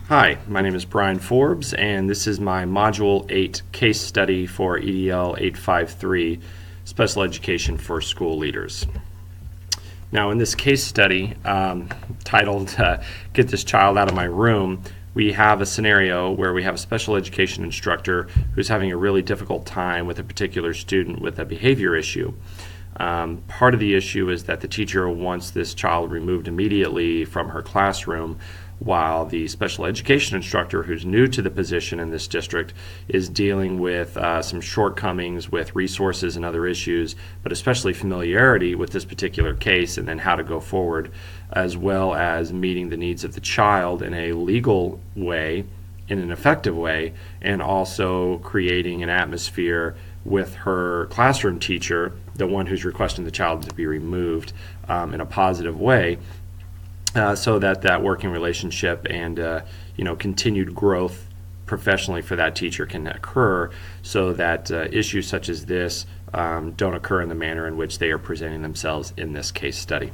Hi, my name is Brian Forbes, and this is my Module 8 case study for EDL 853, Special Education for School Leaders. Now, in this case study, titled Get This Child Out of My Room, we have a scenario where we have a special education instructor who's having a really difficult time with a particular student with a behavior issue. Part of the issue is that the teacher wants this child removed immediately from her classroom, while the special education instructor, who's new to the position in this district, is dealing with some shortcomings with resources and other issues, but especially familiarity with this particular case and then how to go forward, as well as meeting the needs of the child in a legal way, in an effective way, and also creating an atmosphere with her classroom teacher, the one who's requesting the child to be removed, in a positive way, so that working relationship and continued growth professionally for that teacher can occur, so that issues such as this don't occur in the manner in which they are presenting themselves in this case study.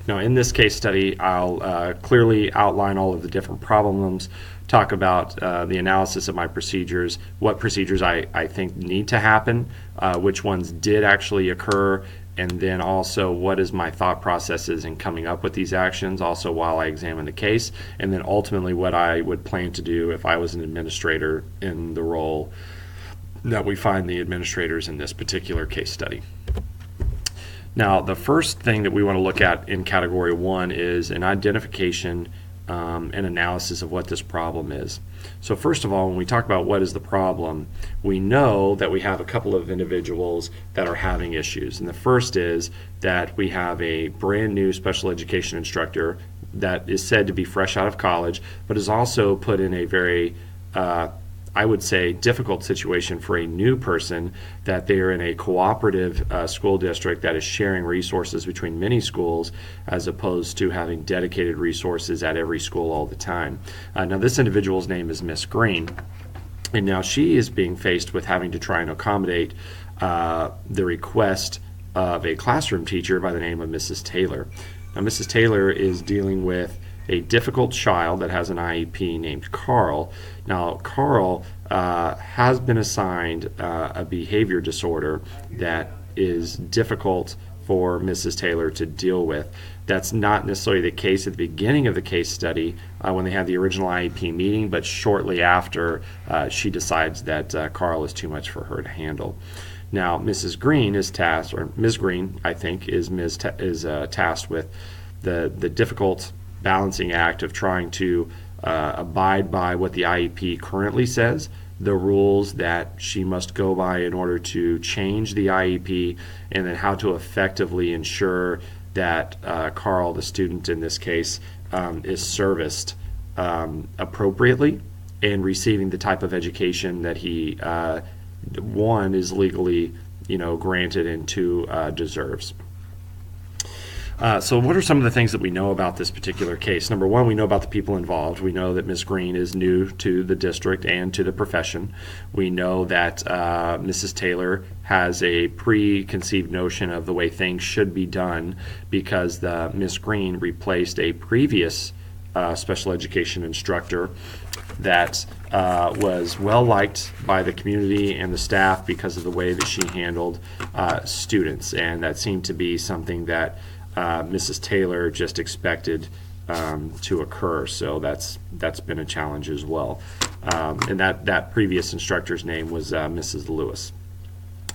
Now, in this case study, I'll clearly outline all of the different problems, talk about the analysis of my procedures, what procedures I think need to happen, which ones did actually occur, and then also what is my thought processes in coming up with these actions, also while I examine the case, and then ultimately what I would plan to do if I was an administrator in the role that we find the administrators in this particular case study. Now, the first thing that we want to look at in category 1 is an identification and analysis of what this problem is. So first of all, when we talk about what is the problem, we know that we have a couple of individuals that are having issues. And the first is that we have a brand new special education instructor that is said to be fresh out of college, but is also put in a very I would say difficult situation for a new person, that they are in a cooperative school district that is sharing resources between many schools, as opposed to having dedicated resources at every school all the time. Now, this individual's name is Miss Green, and now she is being faced with having to try and accommodate the request of a classroom teacher by the name of Mrs. Taylor. Now, Mrs. Taylor is dealing with a difficult child that has an IEP named Carl. Now, Carl has been assigned a behavior disorder that is difficult for Mrs. Taylor to deal with. That's not necessarily the case at the beginning of the case study when they had the original IEP meeting, but shortly after she decides that Carl is too much for her to handle. Now, Mrs. Green is tasked, or Ms. Green, I think, is tasked with the difficult balancing act of trying to abide by what the IEP currently says, the rules that she must go by in order to change the IEP, and then how to effectively ensure that Carl, the student in this case, is serviced appropriately and receiving the type of education that he, one, is legally granted, and two, deserves. So what are some of the things that we know about this particular case? Number one, we know about the people involved. We know that Ms. Green is new to the district and to the profession. We know that Mrs. Taylor has a preconceived notion of the way things should be done, because Ms. Green replaced a previous special education instructor that was well liked by the community and the staff because of the way that she handled students, and that seemed to be something that Mrs. Taylor just expected to occur. So that's been a challenge as well. And that previous instructor's name was Mrs. Lewis.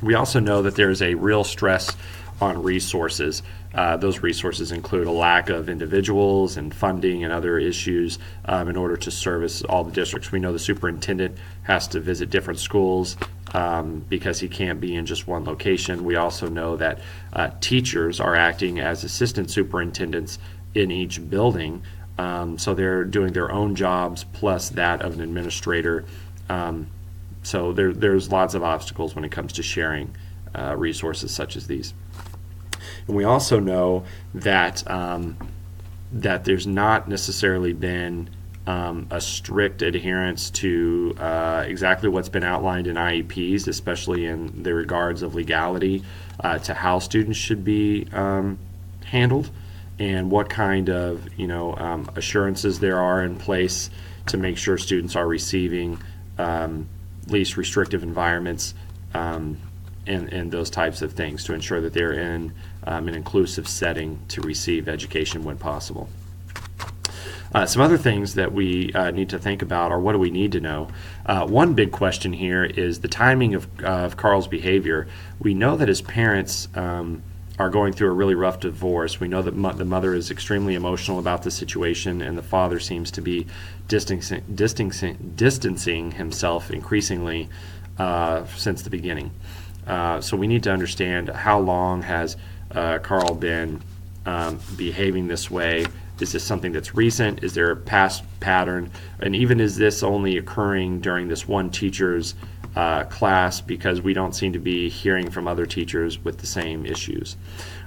We also know that there's a real stress on resources. Those resources include a lack of individuals and funding and other issues in order to service all the districts. We know the superintendent has to visit different schools because he can't be in just one location. We also know that teachers are acting as assistant superintendents in each building, so they're doing their own jobs plus that of an administrator. So there's lots of obstacles when it comes to sharing resources such as these. And we also know that that there's not necessarily been a strict adherence to exactly what's been outlined in IEPs, especially in the regards of legality to how students should be handled. and what kind of assurances there are in place to make sure students are receiving least restrictive environments, and those types of things to ensure that they're in an inclusive setting to receive education when possible. Some other things that we need to think about are, what do we need to know? One big question here is the timing of Carl's behavior. We know that his parents are going through a really rough divorce. We know that the mother is extremely emotional about the situation, and the father seems to be distancing himself increasingly since the beginning. So we need to understand, how long has Carl been behaving this way? Is this something that's recent? Is there a past pattern? And even, is this only occurring during this one teacher's class, because we don't seem to be hearing from other teachers with the same issues?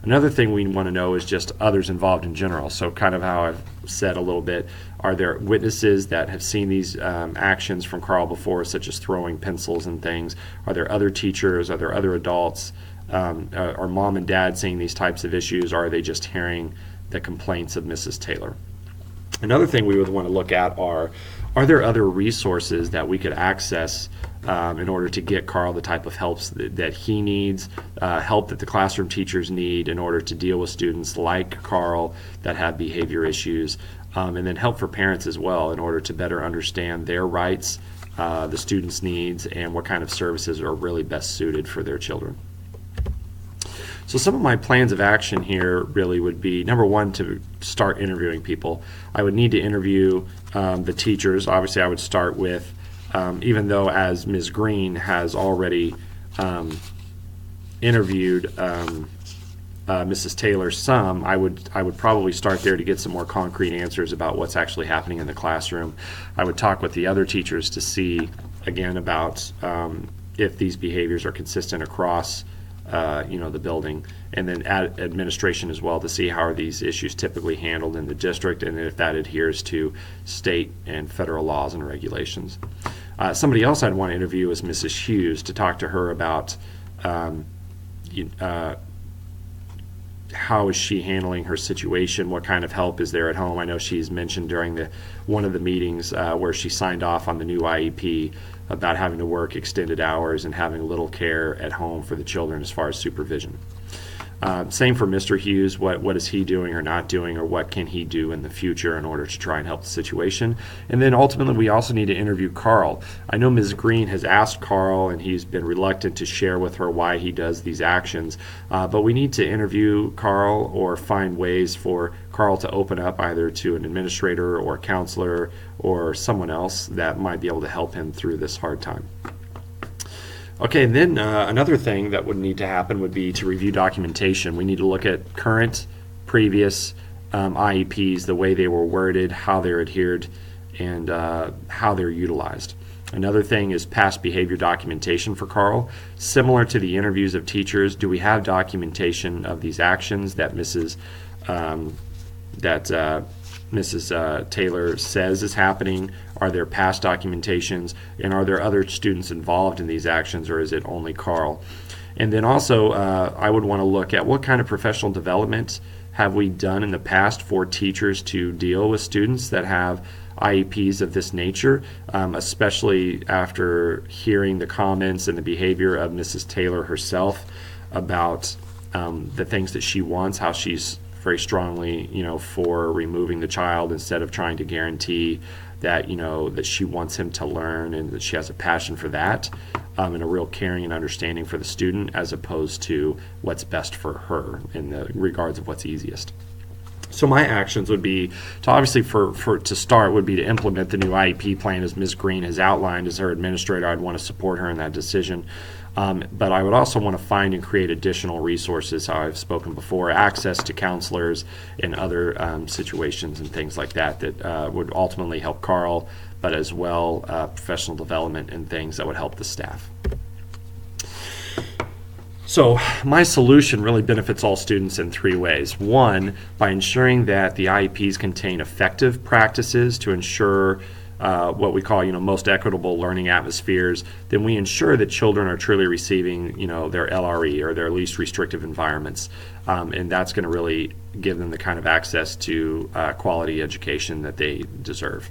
Another thing we want to know is just others involved in general. So kind of how I've said a little bit, are there witnesses that have seen these actions from Carl before, such as throwing pencils and things? Are there other teachers? Are there other adults? Are mom and dad seeing these types of issues, or are they just hearing the complaints of Mrs. Taylor? Another thing we would want to look at are there other resources that we could access in order to get Carl the type of helps that he needs, help that the classroom teachers need in order to deal with students like Carl that have behavior issues, and then help for parents as well in order to better understand their rights, the students' needs, and what kind of services are really best suited for their children. So some of my plans of action here really would be, number one, to start interviewing people. I would need to interview the teachers. Obviously, I would start with, even though as Ms. Green has already interviewed Mrs. Taylor some, I would probably start there to get some more concrete answers about what's actually happening in the classroom. I would talk with the other teachers to see, again, about if these behaviors are consistent across the building, and then administration as well, to see how are these issues typically handled in the district, and if that adheres to state and federal laws and regulations. Somebody else I'd want to interview is Mrs. Hughes, to talk to her about how is she handling her situation, what kind of help is there at home. I know she's mentioned during one of the meetings where she signed off on the new IEP about having to work extended hours and having little care at home for the children as far as supervision. Same for Mr. Hughes. What is he doing or not doing, or what can he do in the future in order to try and help the situation? And then ultimately, we also need to interview Carl. I know Ms. Green has asked Carl, and he's been reluctant to share with her why he does these actions, but we need to interview Carl, or find ways for Carl to open up either to an administrator or counselor or someone else that might be able to help him through this hard time. Okay, and then another thing that would need to happen would be to review documentation. We need to look at current, previous IEPs, the way they were worded, how they're adhered, and how they're utilized. Another thing is past behavior documentation for Carl. Similar to the interviews of teachers, do we have documentation of these actions that Mrs. Taylor says is happening? Are there past documentations, and are there other students involved in these actions, or is it only Carl? And then also, I would want to look at what kind of professional development have we done in the past for teachers to deal with students that have IEPs of this nature, especially after hearing the comments and the behavior of Mrs. Taylor herself about the things that she wants, how she's very strongly, for removing the child instead of trying to guarantee that, that she wants him to learn, and that she has a passion for that, and a real caring and understanding for the student, as opposed to what's best for her in the regards of what's easiest. So my actions would be to, obviously, to start, would be to implement the new IEP plan as Ms. Green has outlined. As her administrator, I'd want to support her in that decision. But I would also want to find and create additional resources, how I've spoken before, access to counselors and other situations and things like that would ultimately help Carl, but as well professional development and things that would help the staff. So my solution really benefits all students in three ways. One, by ensuring that the IEPs contain effective practices to ensure what we call, most equitable learning atmospheres, then we ensure that children are truly receiving, their LRE or their least restrictive environments. And that's going to really give them the kind of access to quality education that they deserve.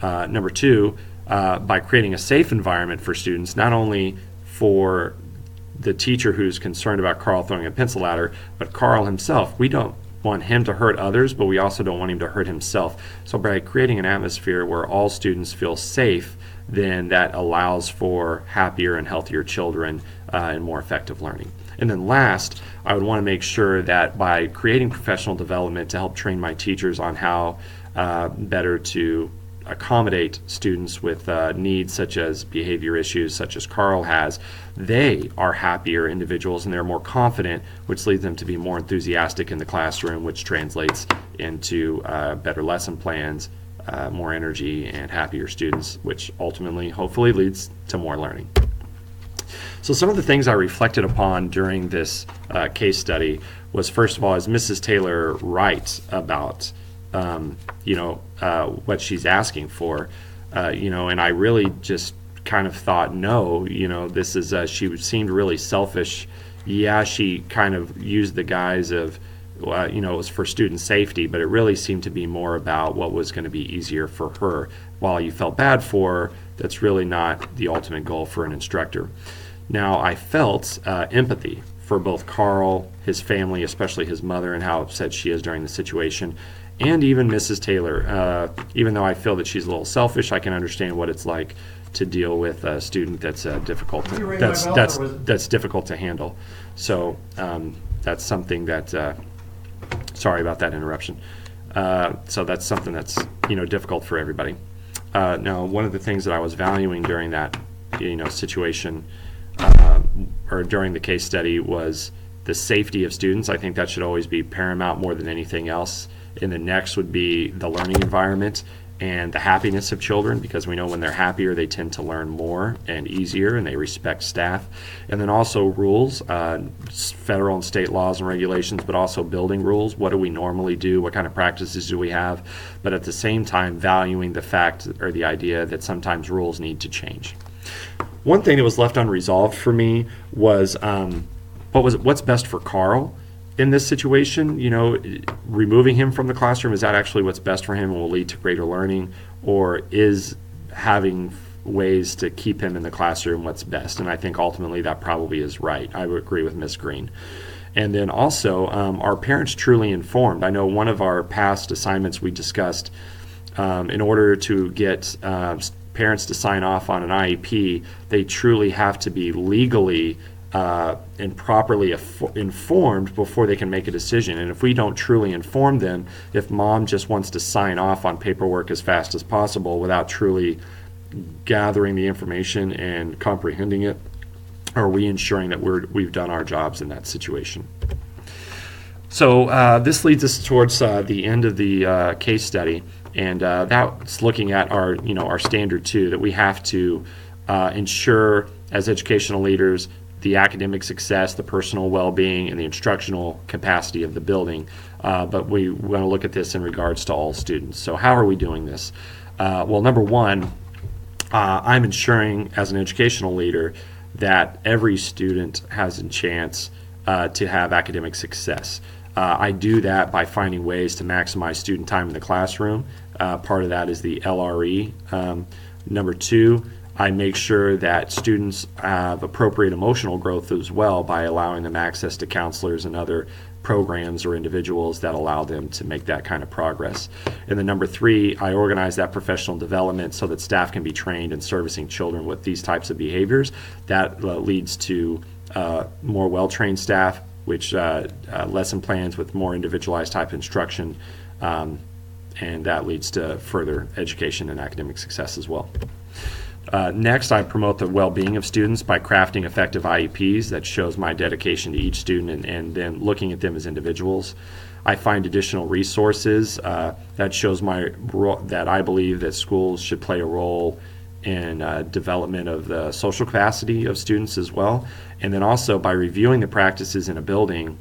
Number two, by creating a safe environment for students, not only for the teacher who's concerned about Carl throwing a pencil at her, but Carl himself. We don't want him to hurt others, but we also don't want him to hurt himself. So by creating an atmosphere where all students feel safe, then that allows for happier and healthier children and more effective learning. And then last, I would want to make sure that by creating professional development to help train my teachers on how better to accommodate students with needs such as behavior issues such as Carl has, they are happier individuals and they're more confident, which leads them to be more enthusiastic in the classroom, which translates into better lesson plans, more energy, and happier students, which ultimately hopefully leads to more learning. So some of the things I reflected upon during this case study was, first of all, is Mrs. Taylor right about what she's asking for, and I really just kind of thought, no, this is, she seemed really selfish. Yeah, she kind of used the guise of, it was for student safety, but it really seemed to be more about what was going to be easier for her. While you felt bad for her, that's really not the ultimate goal for an instructor. Now, I felt empathy for both Carl, his family, especially his mother, and how upset she is during the situation, and even Mrs. Taylor. Even though I feel that she's a little selfish, I can understand what it's like to deal with a student that's difficult to handle. So that's something that. Sorry about that interruption. So that's something that's difficult for everybody. Now, one of the things that I was valuing during that situation or during the case study was the safety of students. I think that should always be paramount more than anything else. And the next would be the learning environment and the happiness of children, because we know when they're happier, they tend to learn more and easier, and they respect staff. And then also rules, federal and state laws and regulations, but also building rules. What do we normally do? What kind of practices do we have? But at the same time, valuing the fact or the idea that sometimes rules need to change. One thing that was left unresolved for me was what's best for Carl in this situation. Removing him from the classroom, is that actually what's best for him and will lead to greater learning, or is having ways to keep him in the classroom what's best? And I think ultimately that probably is right. I would agree with Ms. Green. And then also, are parents truly informed? I know one of our past assignments we discussed, in order to get parents to sign off on an IEP, they truly have to be legally and properly informed before they can make a decision. And if we don't truly inform them, if mom just wants to sign off on paperwork as fast as possible without truly gathering the information and comprehending it, are we ensuring that we've done our jobs in that situation? So this leads us towards the end of the case study, and that's looking at our standard 2, that we have to ensure as educational leaders the academic success, the personal well-being, and the instructional capacity of the building. But we want to look at this in regards to all students. So how are we doing this? Well, number one, I'm ensuring as an educational leader that every student has a chance to have academic success. I do that by finding ways to maximize student time in the classroom. Part of that is the LRE. Number two, I make sure that students have appropriate emotional growth as well by allowing them access to counselors and other programs or individuals that allow them to make that kind of progress. And then number three, I organize that professional development so that staff can be trained in servicing children with these types of behaviors. That leads to more well-trained staff, which lesson plans with more individualized type instruction, and that leads to further education and academic success as well. Next, I promote the well-being of students by crafting effective IEPs that shows my dedication to each student and then looking at them as individuals. I find additional resources that shows that I believe that schools should play a role in development of the social capacity of students as well. And then also by reviewing the practices in a building,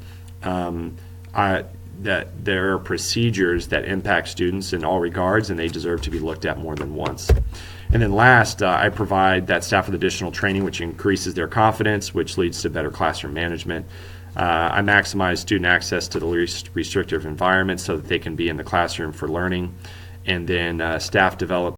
that there are procedures that impact students in all regards, and they deserve to be looked at more than once. And then last, I provide that staff with additional training, which increases their confidence, which leads to better classroom management. I maximize student access to the least restrictive environment so that they can be in the classroom for learning. And then staff develop